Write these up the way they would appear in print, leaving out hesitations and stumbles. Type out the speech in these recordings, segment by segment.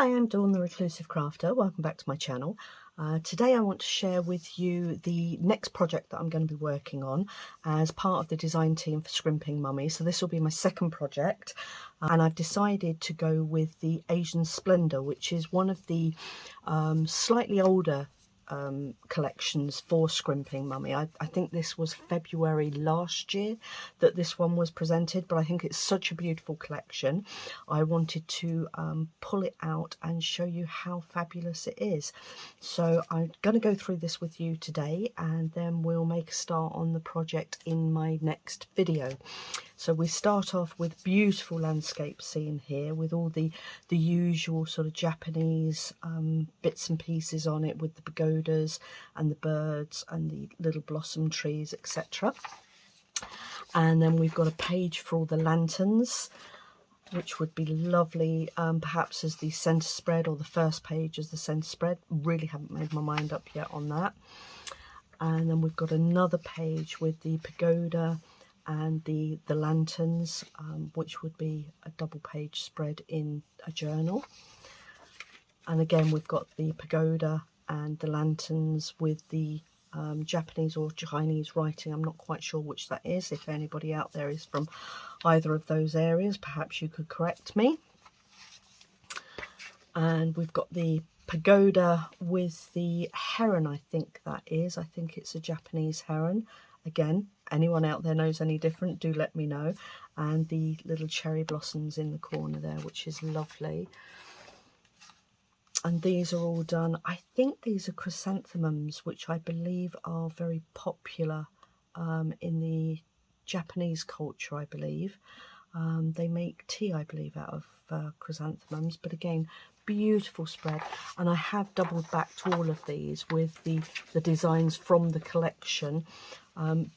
Hi, I'm Dawn the Reclusive Crafter. Welcome back to my channel. Today I want to share with you the next project that I'm going to be working on as part of the design team for Scrimping Mummy. So this will be my second project, and I've decided to go with the Asian Splendour, which is one of the slightly older collections for Scrimping Mummy. I think this was February last year that this one was presented, but I think it's such a beautiful collection. I wanted to pull it out and show you how fabulous it is. So I'm going to go through this with you today, and then we'll make a start on the project in my next video. So we start off with beautiful landscape scene here with all the usual sort of Japanese bits and pieces on it, with the pagodas and the birds and the little blossom trees, etc. And then we've got a page for all the lanterns, which would be lovely perhaps as the centre spread, or the first page as the centre spread. Really haven't made my mind up yet on that. And then we've got another page with the pagoda and the lanterns, which would be a double page spread in a journal. And again, we've got the pagoda and the lanterns with the Japanese or Chinese writing. I'm not quite sure which that is. If anybody out there is from either of those areas, perhaps you could correct me. And we've got the pagoda with the heron, I think that is. I think it's a Japanese heron. Again, anyone out there knows any different, do let me know. And the little cherry blossoms in the corner there, which is lovely. And these are all done, I think these are chrysanthemums, which I believe are very popular in the Japanese culture, I believe. They make tea, I believe, out of chrysanthemums. But again, beautiful spread. And I have doubled backed all of these with the designs from the collection.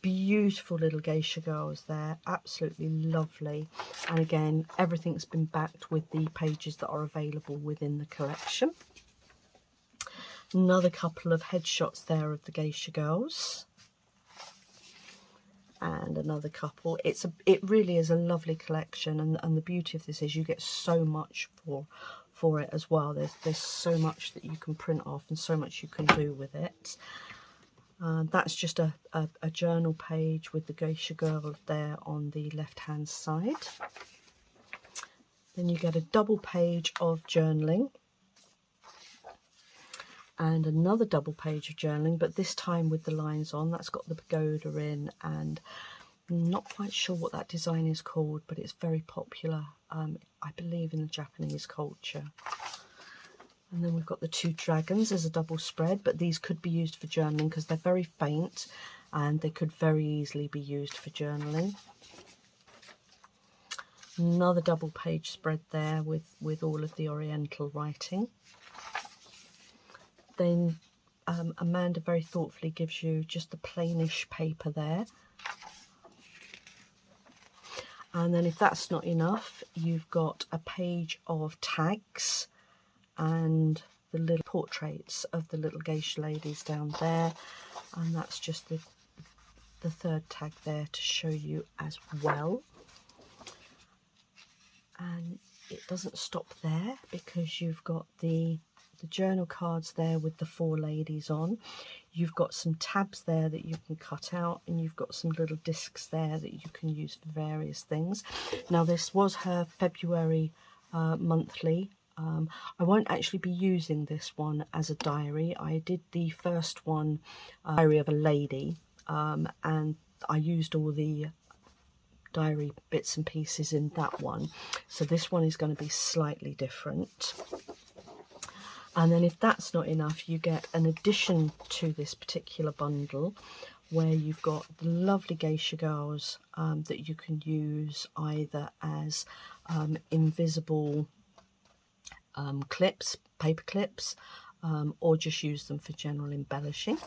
Beautiful little geisha girls there, absolutely lovely. And again, everything's been backed with the pages that are available within the collection. Another couple of headshots there of the geisha girls, and another couple. It really is a lovely collection, and the beauty of this is you get so much for it as well. There's so much that you can print off and so much you can do with it. That's just a journal page with the geisha girl there on the left hand side. Then you get a double page of journaling and another double page of journaling, but this time with the lines on. That's got the pagoda in, and I'm not quite sure what that design is called, but it's very popular, I believe, in the Japanese culture. And then we've got the two dragons as a double spread, but these could be used for journaling because they're very faint, and they could very easily be used for journaling. Another double page spread there with all of the oriental writing. Then Amanda very thoughtfully gives you just the plainish paper there. And then if that's not enough, you've got a page of tags and the little portraits of the little geisha ladies down there, and that's just the third tag there to show you as well. And it doesn't stop there, because you've got the journal cards there with the four ladies on. You've got some tabs there that you can cut out, and you've got some little discs there that you can use for various things. Now, this was her February monthly. I won't actually be using this one as a diary. I did the first one, Diary of a Lady, and I used all the diary bits and pieces in that one. So this one is going to be slightly different. And then if that's not enough, you get an addition to this particular bundle where you've got the lovely geisha girls that you can use either as invisible clips, paper clips, or just use them for general embellishing.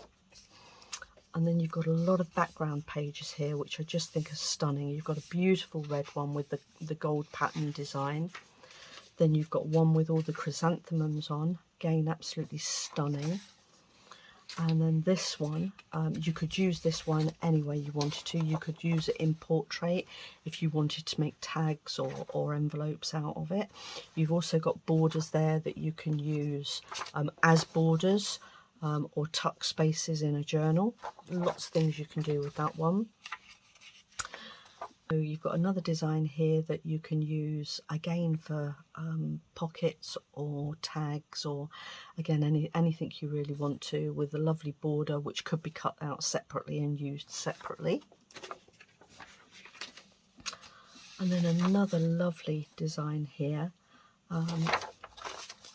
And then you've got a lot of background pages here, which I just think are stunning. You've got a beautiful red one with the gold pattern design. Then you've got one with all the chrysanthemums on, again absolutely stunning. And then this one, you could use this one any way you wanted to. You could use it in portrait if you wanted to make tags or envelopes out of it. You've also got borders there that you can use as borders or tuck spaces in a journal. Lots of things you can do with that one. So you've got another design here that you can use again for pockets or tags, or again anything you really want to, with a lovely border which could be cut out separately and used separately. And then another lovely design here. I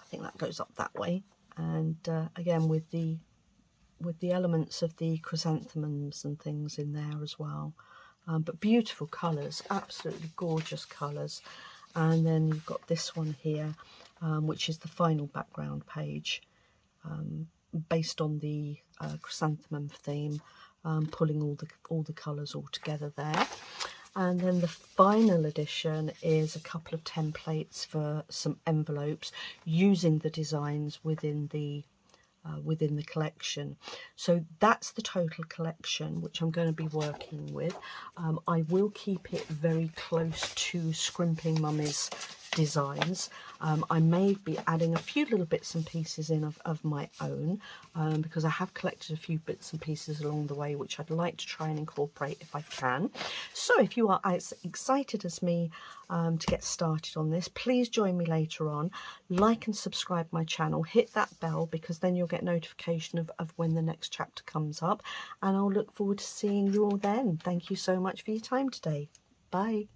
think that goes up that way, and again with the elements of the chrysanthemums and things in there as well. But beautiful colours, absolutely gorgeous colours. And then you've got this one here, which is the final background page, based on the chrysanthemum theme, pulling all the colours all together there. And then the final edition is a couple of templates for some envelopes using the designs within the collection. So that's the total collection which I'm going to be working with. I will keep it very close to Scrimping Mummy's designs. I may be adding a few little bits and pieces in of my own, because I have collected a few bits and pieces along the way which I'd like to try and incorporate if I can. So if you are as excited as me to get started on this, please join me later on. Like and subscribe my channel, hit that bell, because then you'll get notification of when the next chapter comes up, and I'll look forward to seeing you all then. Thank you so much for your time today. Bye.